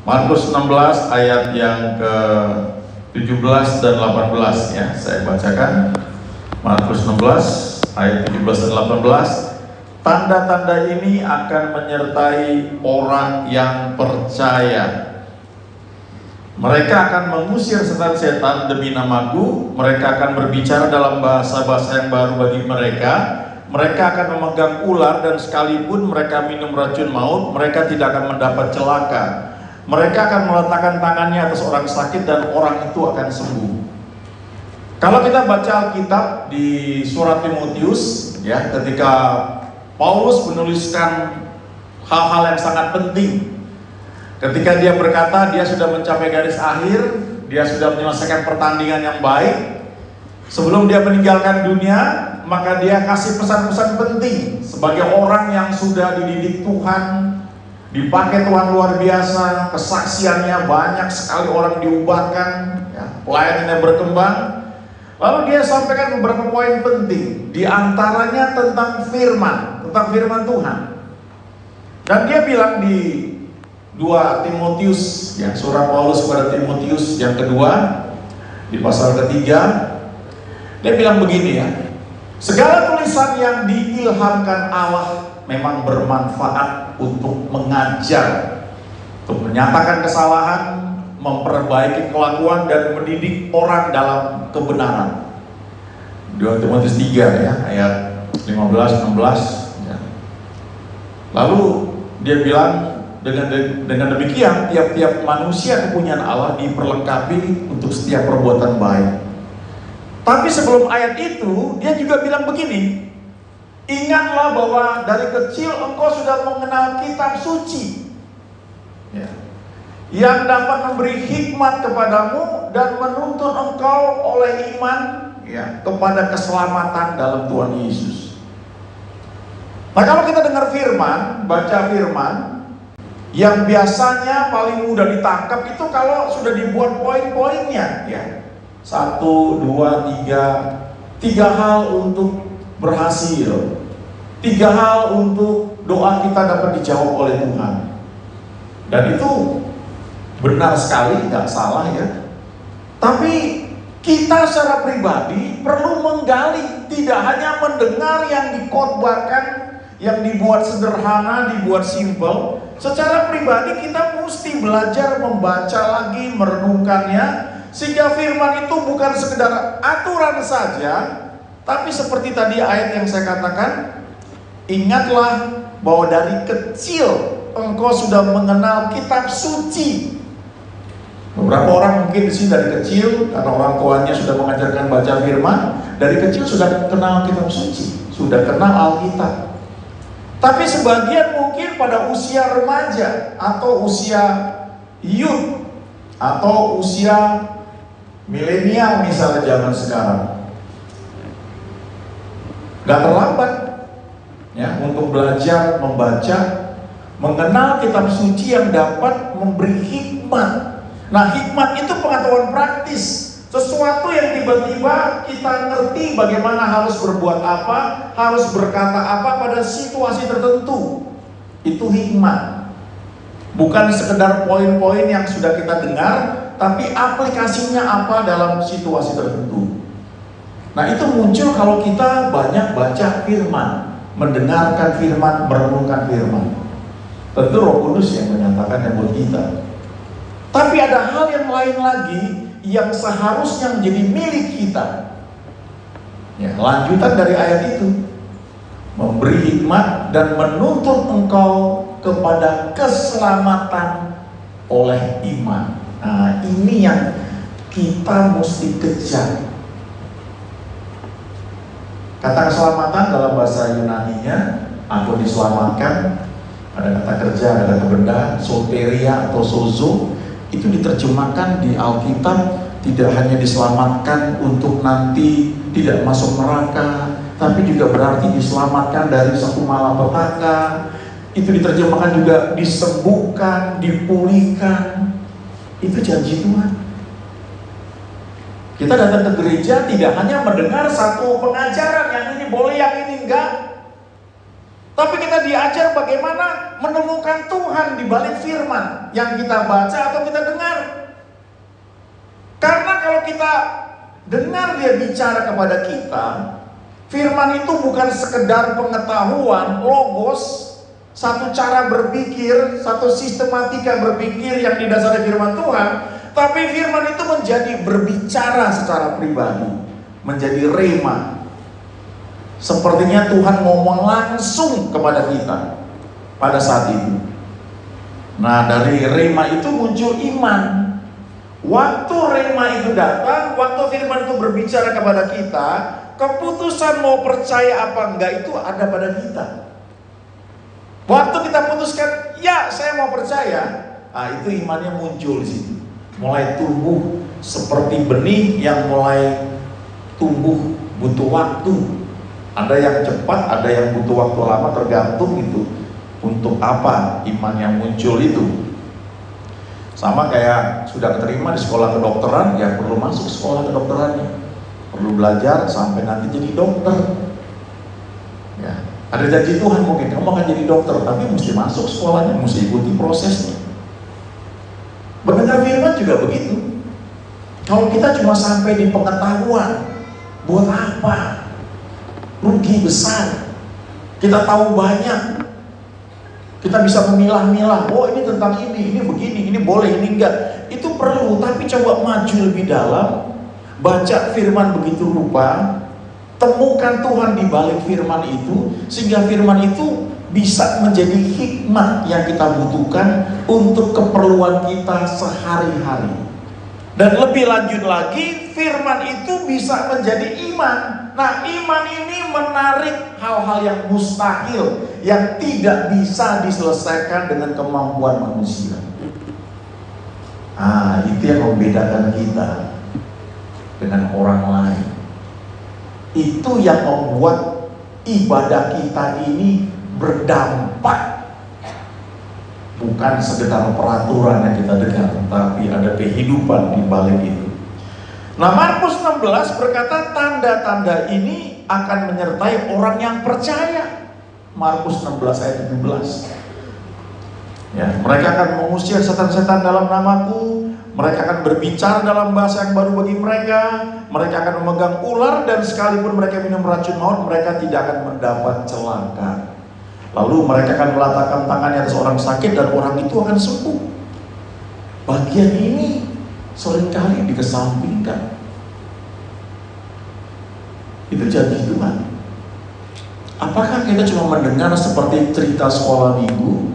Markus 16 ayat yang ke-17 dan 18 ya. Saya bacakan. Markus 16 ayat 17 dan 18. Tanda-tanda ini akan menyertai orang yang percaya. Mereka akan mengusir setan-setan demi namaku. Mereka akan berbicara dalam bahasa-bahasa yang baru bagi mereka. Mereka akan memegang ular, dan sekalipun mereka minum racun maut, mereka tidak akan mendapat celaka. Mereka akan meletakkan tangannya atas orang sakit dan orang itu akan sembuh. Kalau kita baca Alkitab di surat Timotius, ya, ketika Paulus menuliskan hal-hal yang sangat penting. Ketika dia berkata dia sudah mencapai garis akhir, dia sudah menyelesaikan pertandingan yang baik. Sebelum dia meninggalkan dunia, maka dia kasih pesan-pesan penting sebagai orang yang sudah dididik Tuhan, dipakai Tuhan luar biasa, kesaksiannya banyak sekali, orang diubahkan, ya, pelayanannya berkembang. Lalu dia sampaikan beberapa poin penting, diantaranya tentang firman Tuhan. Dan dia bilang di 2 Timotius, ya, surat Paulus kepada Timotius yang kedua, di pasal ketiga, dia bilang begini ya, segala tulisan yang diilhamkan Allah memang bermanfaat untuk mengajar, untuk menyatakan kesalahan, memperbaiki kelakuan, dan mendidik orang dalam kebenaran. 2 Timotius 3 ya, ayat 15-16 ya. Lalu dia bilang, dengan demikian tiap-tiap manusia kepunyaan Allah diperlengkapi untuk setiap perbuatan baik. Tapi sebelum ayat itu, dia juga bilang begini, ingatlah bahwa dari kecil engkau sudah mengenal kitab suci, ya, yang dapat memberi hikmat kepadamu dan menuntun engkau oleh iman, ya, kepada keselamatan dalam Tuhan Yesus. Nah, kalau kita dengar firman, baca firman, yang biasanya paling mudah ditangkap itu kalau sudah dibuat poin-poinnya, ya. 1, 2, 3 hal untuk berhasil, 3 hal untuk doa kita dapat dijawab oleh Tuhan. Dan itu benar sekali, nggak salah ya. Tapi kita secara pribadi perlu menggali, tidak hanya mendengar yang dikhotbahkan, yang dibuat sederhana, dibuat simple. Secara pribadi kita mesti belajar membaca lagi, merenungkannya, sehingga firman itu bukan sekedar aturan saja, tapi seperti tadi ayat yang saya katakan, ingatlah bahwa dari kecil engkau sudah mengenal kitab suci. Beberapa orang mungkin di sini dari kecil, karena orang tuanya sudah mengajarkan baca firman, dari kecil sudah kenal kitab suci, sudah kenal Alkitab. Tapi sebagian mungkin pada usia remaja atau usia youth atau usia milenial misalnya zaman sekarang, gak terlambat ya untuk belajar membaca, mengenal kitab suci yang dapat memberi hikmat. Nah, hikmat itu pengetahuan praktis, sesuatu yang tiba-tiba kita ngerti bagaimana harus berbuat apa, harus berkata apa pada situasi tertentu. Itu hikmat. Bukan sekedar poin-poin yang sudah kita dengar, tapi aplikasinya apa dalam situasi tertentu. Nah, itu muncul kalau kita banyak baca firman, mendengarkan firman, merenungkan firman. Tentu Roh Kudus yang menyatakannya buat kita. Tapi ada hal yang lain lagi yang seharusnya menjadi milik kita. Ya, lanjutan dari ayat itu, memberi hikmat dan menuntun engkau kepada keselamatan oleh iman. Nah, ini yang kita mesti kejar. Kata keselamatan dalam bahasa Yunani-nya, aku diselamatkan, ada kata kerja, ada kata benda, soteria atau sozo. Itu diterjemahkan di Alkitab tidak hanya diselamatkan untuk nanti tidak masuk neraka, tapi juga berarti diselamatkan dari satu malapetaka. Itu diterjemahkan juga disembuhkan, dipulihkan. Itu janji Tuhan. Kita datang ke gereja tidak hanya mendengar satu pengajaran, yang ini boleh, yang ini enggak. Tapi kita diajar bagaimana adalah menemukan Tuhan di balik firman yang kita baca atau kita dengar. Karena kalau kita dengar dia bicara kepada kita, firman itu bukan sekedar pengetahuan, logos, satu cara berpikir, satu sistematika berpikir yang didasari firman Tuhan, tapi firman itu menjadi berbicara secara pribadi, menjadi rema. Sepertinya Tuhan ngomong langsung kepada kita pada saat itu. Nah, dari rema itu muncul iman. Waktu rema itu datang, waktu firman itu berbicara kepada kita, keputusan mau percaya apa enggak itu ada pada kita. Waktu kita putuskan, ya saya mau percaya, nah itu imannya muncul di situ. Mulai tumbuh seperti benih yang mulai tumbuh butuh waktu. Ada yang cepat, ada yang butuh waktu lama, tergantung itu untuk apa iman yang muncul itu. Sama kayak sudah keterima di sekolah kedokteran, ya perlu masuk sekolah kedokterannya, perlu belajar sampai nanti jadi dokter. Ya, ada janji Tuhan mungkin kamu akan jadi dokter, tapi mesti masuk sekolahnya, mesti ikuti prosesnya. Mendengar firman juga begitu. Kalau kita cuma sampai di pengetahuan, buat apa? Rugi besar. Kita tahu banyak, kita bisa memilah-milah. Oh ini tentang ini begini, ini boleh, ini enggak. Itu perlu, tapi coba maju lebih dalam, baca firman begitu rupa, temukan Tuhan di balik firman itu, sehingga firman itu bisa menjadi hikmat yang kita butuhkan untuk keperluan kita sehari-hari. Dan lebih lanjut lagi, firman itu bisa menjadi iman. Nah, iman ini menarik hal-hal yang mustahil, yang tidak bisa diselesaikan dengan kemampuan manusia. Ah, itu yang membedakan kita dengan orang lain. Itu yang membuat ibadah kita ini berdampak. Bukan sekedar peraturan yang kita dengar, tapi ada kehidupan di balik itu. Nah, Markus 16 berkata tanda-tanda ini akan menyertai orang yang percaya. Markus 16 ayat 17. Ya, mereka akan mengusir setan-setan dalam namaku, mereka akan berbicara dalam bahasa yang baru bagi mereka, mereka akan memegang ular, dan sekalipun mereka minum racun maut, mereka tidak akan mendapat celaka. Lalu mereka akan meletakkan tangannya atas orang sakit dan orang itu akan sembuh. Bagian ini seringkali dikesampingkan. Itu janji Tuhan. Apakah kita cuma mendengar seperti cerita sekolah minggu?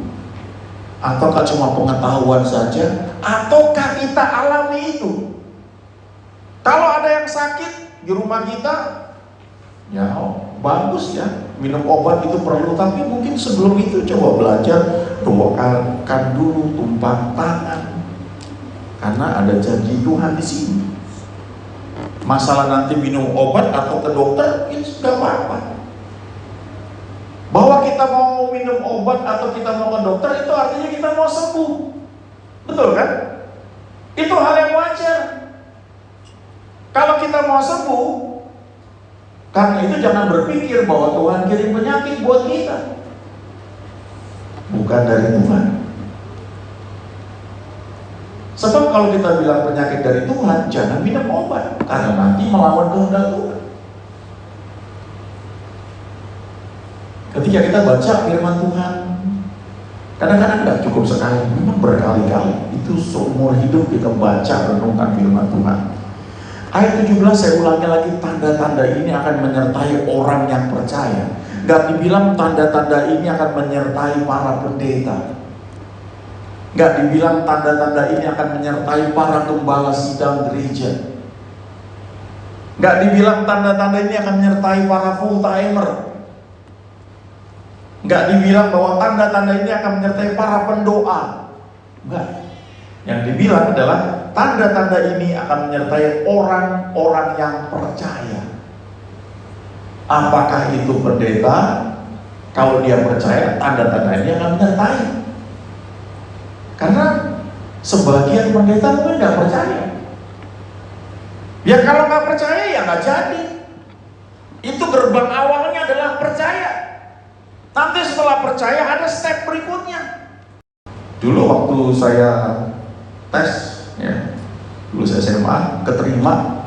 Ataukah cuma pengetahuan saja? Ataukah kita alami itu? Kalau ada yang sakit di rumah kita, ya bagus ya, minum obat itu perlu, tapi mungkin sebelum itu coba belajar doakan dulu, tumpah tangan, karena ada janji Tuhan di sini. Masalah nanti minum obat atau ke dokter, itu sudah apa-apa. Bahwa kita mau minum obat atau kita mau ke dokter, itu artinya kita mau sembuh, betul kan? Itu hal yang wajar. Kalau kita mau sembuh, karena itu jangan berpikir bahwa Tuhan kirim penyakit buat kita. Bukan dari Tuhan. Sebab kalau kita bilang penyakit dari Tuhan, jangan minum obat, karena nanti melawan kehendak Tuhan. Ketika kita baca firman Tuhan, kadang-kadang tidak cukup sekali, memang berkali-kali. Itu seumur hidup kita baca, renungkan firman Tuhan. Ayat 17 saya ulangi lagi, tanda-tanda ini akan menyertai orang yang percaya. Gak dibilang tanda-tanda ini akan menyertai para pendeta. Gak dibilang tanda-tanda ini akan menyertai para gembala sidang gereja. Gak dibilang tanda-tanda ini akan menyertai para full timer. Gak dibilang bahwa tanda-tanda ini akan menyertai para pendoa. Enggak. Yang dibilang adalah tanda-tanda ini akan menyertai orang-orang yang percaya. Apakah itu pendeta? Kalau dia percaya, tanda-tanda ini akan menyertai. Karena sebagian pendeta mungkin nggak percaya. Ya kalau nggak percaya ya nggak jadi. Itu gerbang awalnya adalah percaya. Nanti setelah percaya ada step berikutnya. Dulu waktu saya tes, ya, lulus SMA, keterima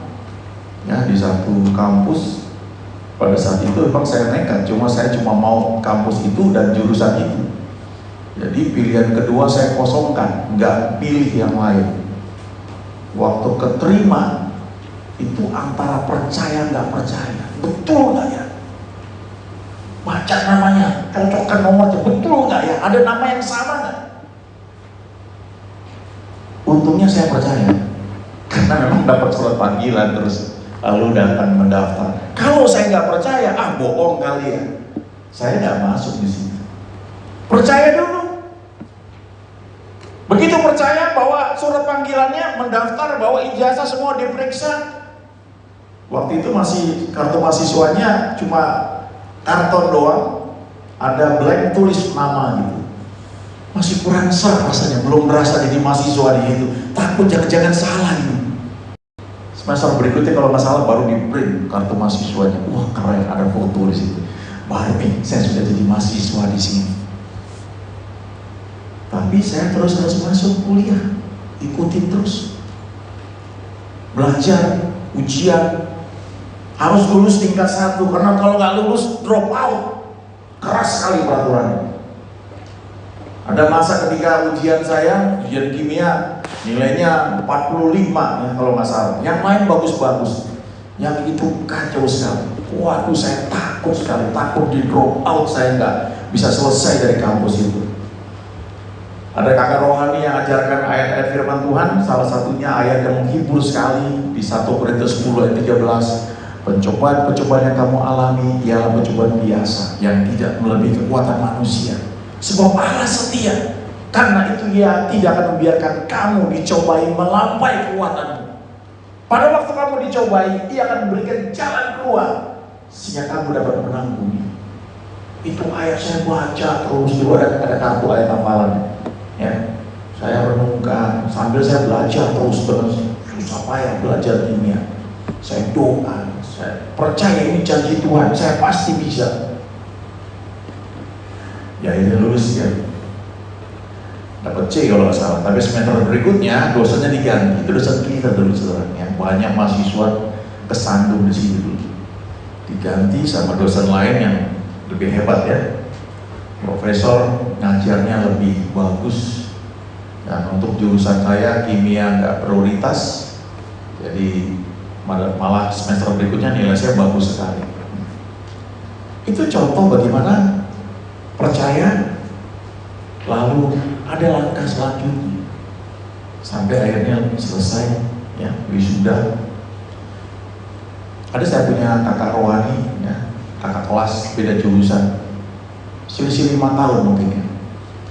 ya di satu kampus. Pada saat itu memang saya nekat, saya cuma mau kampus itu dan jurusan itu. Jadi pilihan kedua saya kosongkan, nggak pilih yang lain. Waktu keterima itu antara percaya nggak percaya, betul nggak ya? Baca namanya, cocokkan nomornya, betul nggak ya? Ada nama yang sama nggak? Untungnya saya percaya, karena memang dapat surat panggilan terus lalu datang mendaftar. Kalau saya nggak percaya, bohong kali ya. Saya nggak masuk di situ. Percaya dulu. Begitu percaya bahwa surat panggilannya, mendaftar, bawa ijazah semua diperiksa. Waktu itu masih kartu mahasiswanya cuma karton doang, ada blank tulis nama gitu. Masih kurang sah rasanya, belum berasa jadi mahasiswa di situ. Takut jangan-jangan salah gitu. Semester berikutnya kalau nggak salah baru di print kartu mahasiswanya. Wah keren, ada foto di situ. Baru saya sudah jadi mahasiswa di sini. Tapi saya terus masuk kuliah, ikutin terus, belajar, ujian, harus lulus tingkat 1 karena kalau nggak lulus drop out. Keras sekali peraturannya. Ada masa ketika ujian kimia nilainya 45 ya kalau nggak salah. Yang lain bagus-bagus. Yang itu kacau sekali. Waduh, saya takut sekali, takut di drop out, saya nggak bisa selesai dari kampus itu. Ada kakak rohani yang ajarkan ayat-ayat firman Tuhan, salah satunya ayat yang menghibur sekali di 1 Korintus 10 ayat 13. Pencobaan yang kamu alami ialah pencobaan biasa yang tidak melebihi kekuatan manusia. Sebab Allah setia, karena itu Ia tidak akan membiarkan kamu dicobai melampaui kekuatanmu. Pada waktu kamu dicobai, Ia akan memberikan jalan keluar sehingga kamu dapat menanggung. Itu ayat saya baca terus, dulu ada kartu ayat hafalan. Ya, saya renungkan sambil saya belajar terus susah payah belajar kimia. Saya doa, saya percaya ini janji Tuhan, saya pasti bisa. Ya ini lulus ya, dapat C kalau nggak salah. Tapi semester berikutnya dosennya diganti. Itu dosen kita dulu saudara, yang banyak mahasiswa kesandung di sini dulu. Diganti sama dosen lain yang lebih hebat ya. Profesor ngajarnya lebih bagus. Dan untuk jurusan saya kimia nggak prioritas, jadi malah semester berikutnya nilai saya bagus sekali. Itu contoh bagaimana percaya, lalu ada langkah selanjutnya sampai akhirnya selesai ya, wisuda. Ada saya punya kakak rohani ya, kakak kelas beda jurusan, selisih 5 tahun mungkin ya.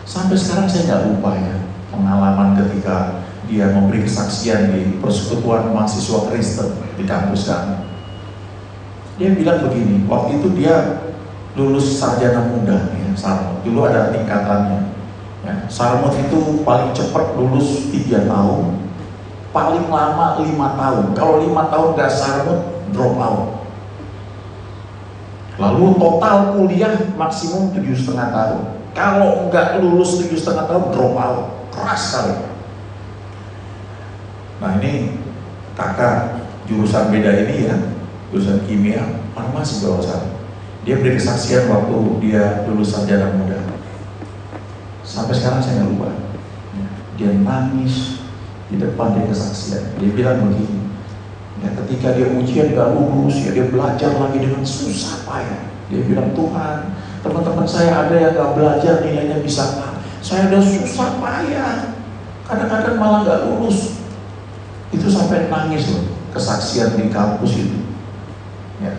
Sampai sekarang saya nggak lupa ya pengalaman ketika dia memberi kesaksian di persekutuan mahasiswa Kristen di kampus kami. Dia bilang begini, waktu itu dia lulus sarjana muda ya, Sarmut. Dulu ada tingkatannya ya. Sarmut itu paling cepat lulus 3 tahun, paling lama 5 tahun. Kalau 5 tahun gak Sarmut, drop out. Lalu total kuliah maksimum 7,5 tahun. Kalau nggak lulus 7,5 tahun, drop out. Keras sekali. Nah ini kakak jurusan beda ini ya, jurusan kimia, farmasi bawah sana. Dia beri kesaksian waktu dia lulus sarjana muda. Sampai sekarang saya nggak lupa. Dia nangis di depan dia kesaksian. Dia bilang begini, ya, ketika dia ujian gak lulus, ya dia belajar lagi dengan susah payah. Dia bilang, Tuhan, teman-teman saya ada yang gak belajar nilainya bisa A. Saya udah susah payah, kadang-kadang malah gak lulus. Itu sampai nangis loh, kesaksian di kampus itu. Ya.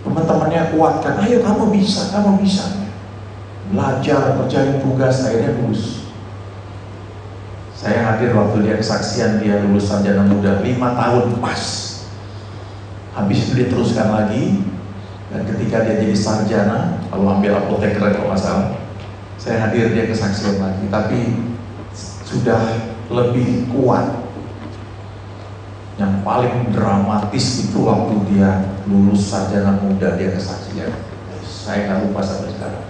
Teman-temannya kuatkan, ayo kamu bisa, kamu bisa. Belajar, kerjain tugas, akhirnya lulus. Saya hadir waktu dia kesaksian, dia lulus sarjana muda 5 tahun pas. Habis itu dia teruskan lagi, dan ketika dia jadi sarjana, lalu ambil apoteker kalau nggak salah, saya hadir dia kesaksian lagi, tapi sudah lebih kuat. Yang paling dramatis itu waktu dia lulus sarjana muda, dia kesaksian. Saya nggak lupa sampai sekarang.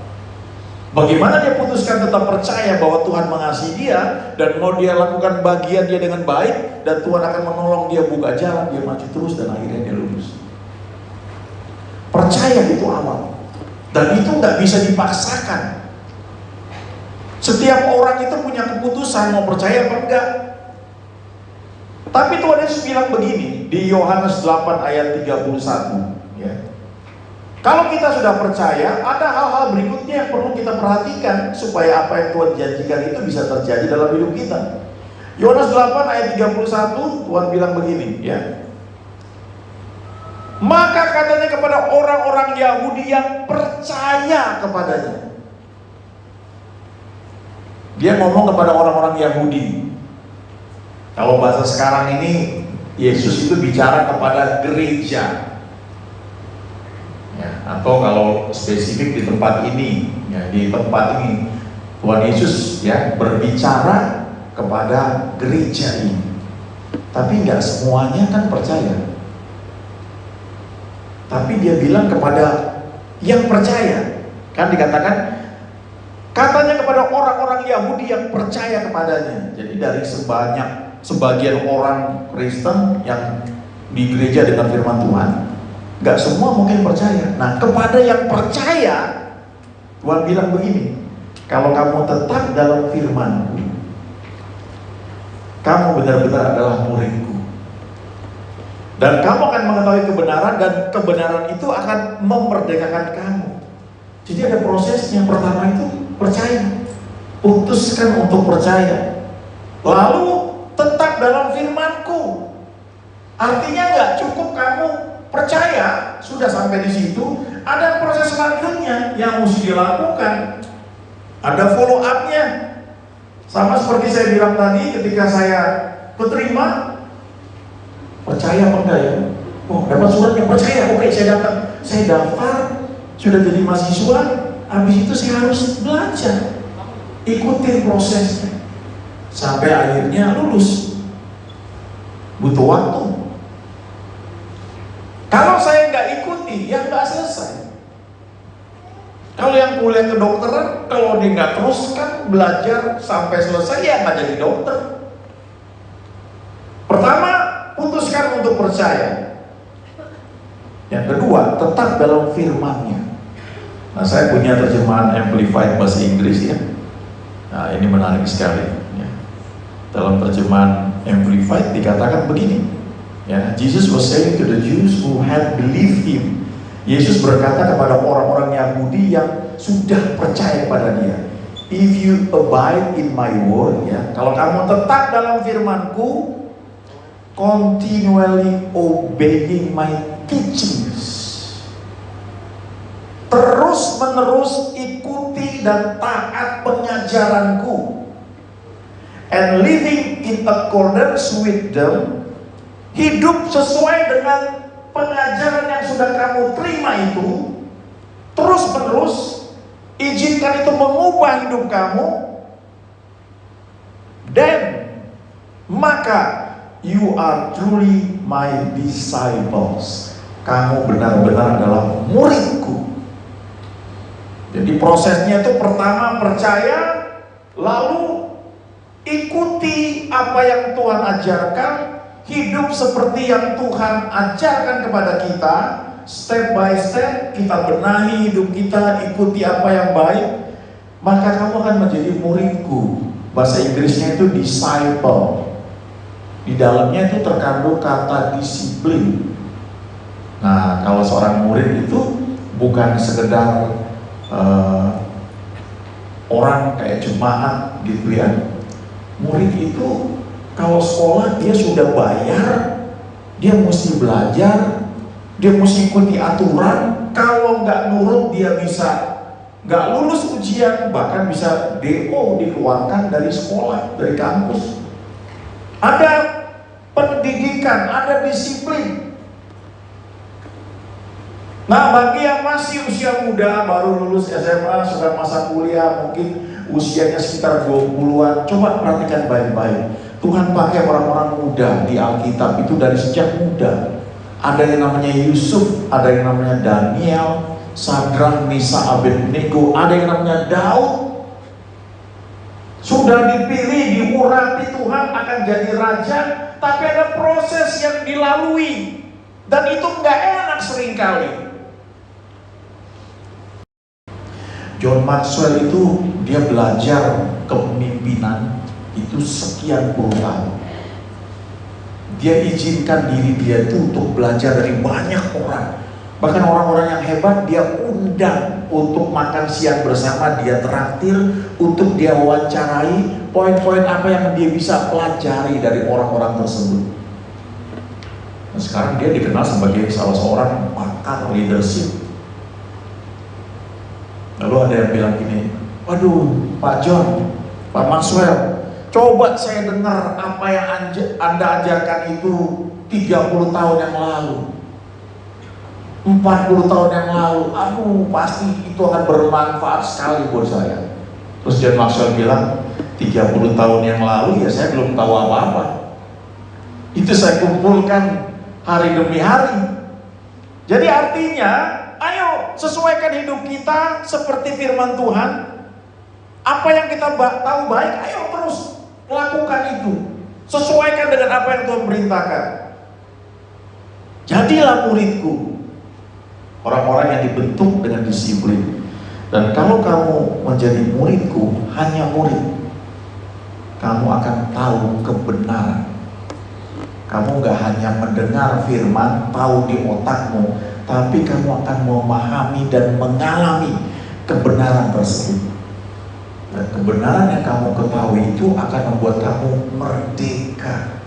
Bagaimana dia putuskan tetap percaya bahwa Tuhan mengasihi dia dan mau dia lakukan bagian dia dengan baik, dan Tuhan akan menolong dia buka jalan, dia maju terus dan akhirnya dia lulus. Percaya itu awal, dan itu nggak bisa dipaksakan. Setiap orang itu punya keputusan mau percaya apa enggak. Tapi Tuhan Yesus bilang begini di Yohanes 8 ayat 31, ya. Kalau kita sudah percaya, ada hal-hal berikutnya yang perlu kita perhatikan supaya apa yang Tuhan janjikan itu bisa terjadi dalam hidup kita. Yohanes 8 ayat 31, Tuhan bilang begini, ya. Maka katanya kepada orang-orang Yahudi yang percaya kepadanya. Dia ngomong kepada orang-orang Yahudi. Kalau bahasa sekarang ini, Yesus itu bicara kepada gereja. Ya, atau kalau spesifik di tempat ini, ya, di tempat ini Tuhan Yesus ya berbicara kepada gereja ini. Tapi nggak semuanya kan percaya. Tapi dia bilang kepada yang percaya. Kan dikatakan katanya kepada orang-orang Yahudi yang percaya kepadanya. Jadi dari sebagian orang Kristen yang di gereja dengan firman Tuhan, nggak semua mungkin percaya. Nah, kepada yang percaya, Tuhan bilang begini, kalau kamu tetap dalam firman-Ku, kamu benar-benar adalah murid-Ku. Dan kamu akan mengetahui kebenaran, dan kebenaran itu akan memerdekakan kamu. Jadi ada prosesnya. Pertama itu percaya. Putuskan untuk percaya. Lalu tetap dalam firman-Ku. Artinya nggak cukup kamu percaya, sudah sampai di situ, ada proses selanjutnya yang mesti dilakukan. Ada follow up-nya. Sama seperti saya bilang tadi, ketika saya keterima, percaya apa enggak ya? Oh, dapat suratnya, percaya, oke saya datang. Saya daftar, sudah jadi mahasiswa, habis itu saya harus belajar. Ikutin prosesnya. Sampai akhirnya lulus. Butuh waktu. Kalau saya nggak ikuti, ya nggak selesai. Kalau yang kuliah kedokteran, kalau dia nggak teruskan belajar sampai selesai, ya nggak jadi dokter. Pertama, putuskan untuk percaya. Yang kedua, tetap dalam firman-Nya. Nah, saya punya terjemahan Amplified bahasa Inggris ya. Nah, ini menarik sekali. Ya. Dalam terjemahan Amplified dikatakan begini. Ya, Jesus was saying to the Jews who had believed Him. Yesus berkata kepada orang-orang Yahudi yang sudah percaya kepada Dia, if you abide in my word, ya, kalau kamu tetap dalam firman-Ku, continually obeying my teachings, terus menerus ikuti dan taat pengajaranku, and living in accordance with them, hidup sesuai dengan pengajaran yang sudah kamu terima itu, terus menerus izinkan itu mengubah hidup kamu, dan maka you are truly my disciples. Kamu benar-benar adalah muridku. Jadi prosesnya itu pertama percaya, lalu ikuti apa yang Tuhan ajarkan, hidup seperti yang Tuhan ajarkan kepada kita, step by step kita benahi hidup kita, ikuti apa yang baik, maka kamu akan menjadi muridku. Bahasa Inggrisnya itu disciple. Di dalamnya itu terkandung kata disiplin. Nah, kalau seorang murid itu bukan sekedar orang kayak jemaat gitu ya. Murid itu kalau sekolah dia sudah bayar, dia mesti belajar, dia mesti ikuti aturan. Kalau nggak nurut dia bisa nggak lulus ujian, bahkan bisa DO, dikeluarkan dari sekolah, dari kampus. Ada pendidikan, ada disiplin. Nah, bagi yang masih usia muda, baru lulus SMA, sudah masa kuliah, mungkin usianya sekitar 20-an, coba perhatikan baik-baik. Tuhan pakai orang-orang muda di Alkitab itu dari sejak muda. Ada yang namanya Yusuf, ada yang namanya Daniel, Sadrak, Misa, Abednego, ada yang namanya Daud. Sudah dipilih, diurapi Tuhan akan jadi raja, tapi ada proses yang dilalui. Dan itu nggak enak seringkali. John Maxwell itu dia belajar kepemimpinan itu sekian puluh tahun. Dia izinkan diri dia itu untuk belajar dari banyak orang. Bahkan orang-orang yang hebat dia undang untuk makan siang bersama, dia traktir, untuk dia wawancarai poin-poin apa yang dia bisa pelajari dari orang-orang tersebut. Nah, sekarang dia dikenal sebagai salah seorang pakar leadership. Lalu ada yang bilang gini, waduh Pak John, Pak Maxwell, coba saya dengar apa yang Anda ajarkan itu 30 tahun yang lalu, 40 tahun yang lalu. Aduh, pasti itu akan bermanfaat sekali buat saya. Terus John Maxwell bilang, 30 tahun yang lalu ya saya belum tahu apa-apa. Itu saya kumpulkan hari demi hari. Jadi artinya, ayo sesuaikan hidup kita seperti firman Tuhan. Apa yang kita tahu baik, ayo terus lakukan itu. Sesuaikan dengan apa yang Tuhan perintahkan. Jadilah muridku. Orang-orang yang dibentuk dengan disiplin. Dan kalau kamu menjadi muridku, hanya murid, kamu akan tahu kebenaran. Kamu gak hanya mendengar firman, tahu di otakmu, tapi kamu akan memahami dan mengalami kebenaran tersebut. Dan kebenaran yang kamu ketahui itu akan membuat kamu merdeka.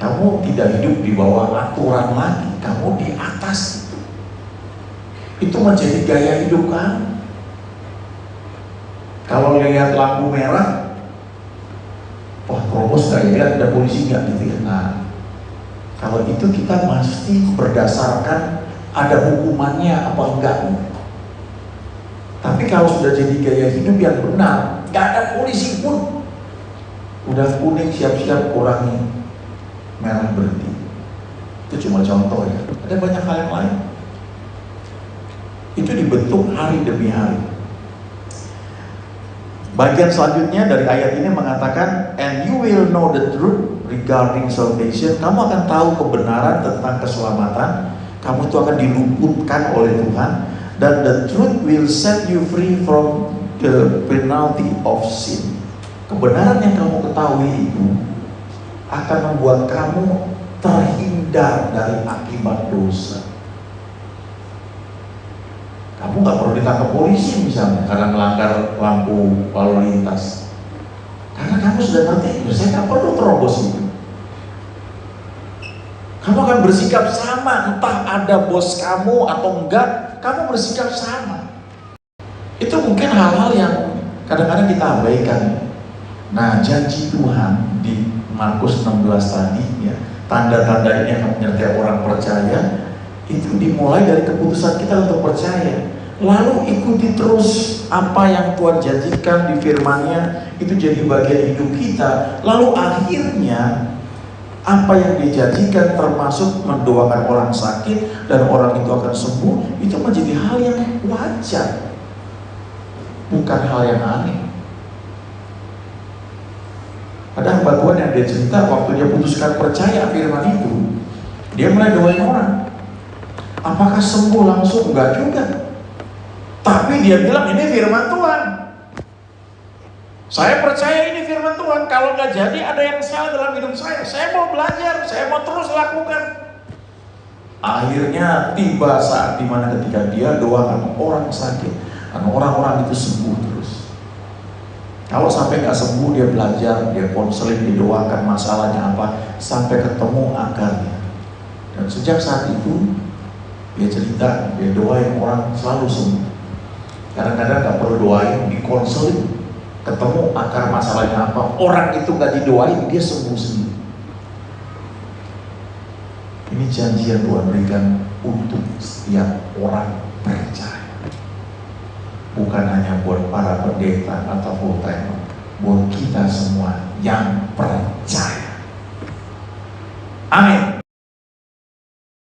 Kamu tidak hidup di bawah aturan lagi, kamu di atas itu. Itu menjadi gaya hidup kamu. Kalau lihat lampu merah, wah terobos gak ya, ada polisi gak gitu ya. Nah, kalau itu kita mesti berdasarkan ada hukumannya apa enggak. Tapi kalau sudah jadi gaya hidup yang benar, gak ada polisi pun, udah kuning siap-siap kurangi, merah berhenti. Itu cuma contoh ya, ada banyak hal yang lain. Itu dibentuk hari demi hari. Bagian selanjutnya dari ayat ini mengatakan, and you will know the truth regarding salvation. Kamu akan tahu kebenaran tentang keselamatan. Kamu itu akan diluputkan oleh Tuhan. Dan the truth will set you free from the penalty of sin. Kebenaran yang kamu ketahui itu akan membuat kamu terhindar dari akibat dosa. Kamu nggak perlu ditangkap polisi misalnya karena melanggar lampu lalu lintas, karena kamu sudah ngerti, saya nggak perlu terobos itu. Kamu akan bersikap sama, entah ada bos kamu atau enggak, kamu bersikap sama. Itu mungkin hal-hal yang kadang-kadang kita abaikan. Nah, janji Tuhan di Markus 16 tadi ya, tanda-tanda ini akan menyertai orang percaya, itu dimulai dari keputusan kita untuk percaya. Lalu ikuti terus apa yang Tuhan janjikan di firman-Nya, itu jadi bagian hidup kita. Lalu akhirnya apa yang dijanjikan, termasuk mendoakan orang sakit dan orang itu akan sembuh, itu menjadi hal yang wajar, bukan hal yang aneh. Ada hamba Tuhan yang dia cerita, waktu dia putuskan percaya firman itu, dia mulai doain orang. Apakah sembuh langsung? Enggak juga. Tapi dia bilang ini firman Tuhan. Saya percaya ini firman Tuhan. Kalau nggak jadi ada yang salah dalam hidup saya. Saya mau belajar, saya mau terus lakukan. Akhirnya tiba saat dimana ketika dia doakan orang sakit, dan orang-orang itu sembuh terus. Kalau sampai nggak sembuh, dia belajar, dia konseling, didoakan masalahnya apa, sampai ketemu akarnya. Dan sejak saat itu dia cerita, dia doain orang selalu sembuh. Kadang-kadang nggak perlu doain, dikonseling, ketemu akar masalahnya apa, orang itu nggak didoain, dia sembuh sendiri. Ini janji yang Tuhan berikan untuk setiap orang percaya, bukan hanya buat para pendeta atau full time, buat kita semua yang percaya. Amin.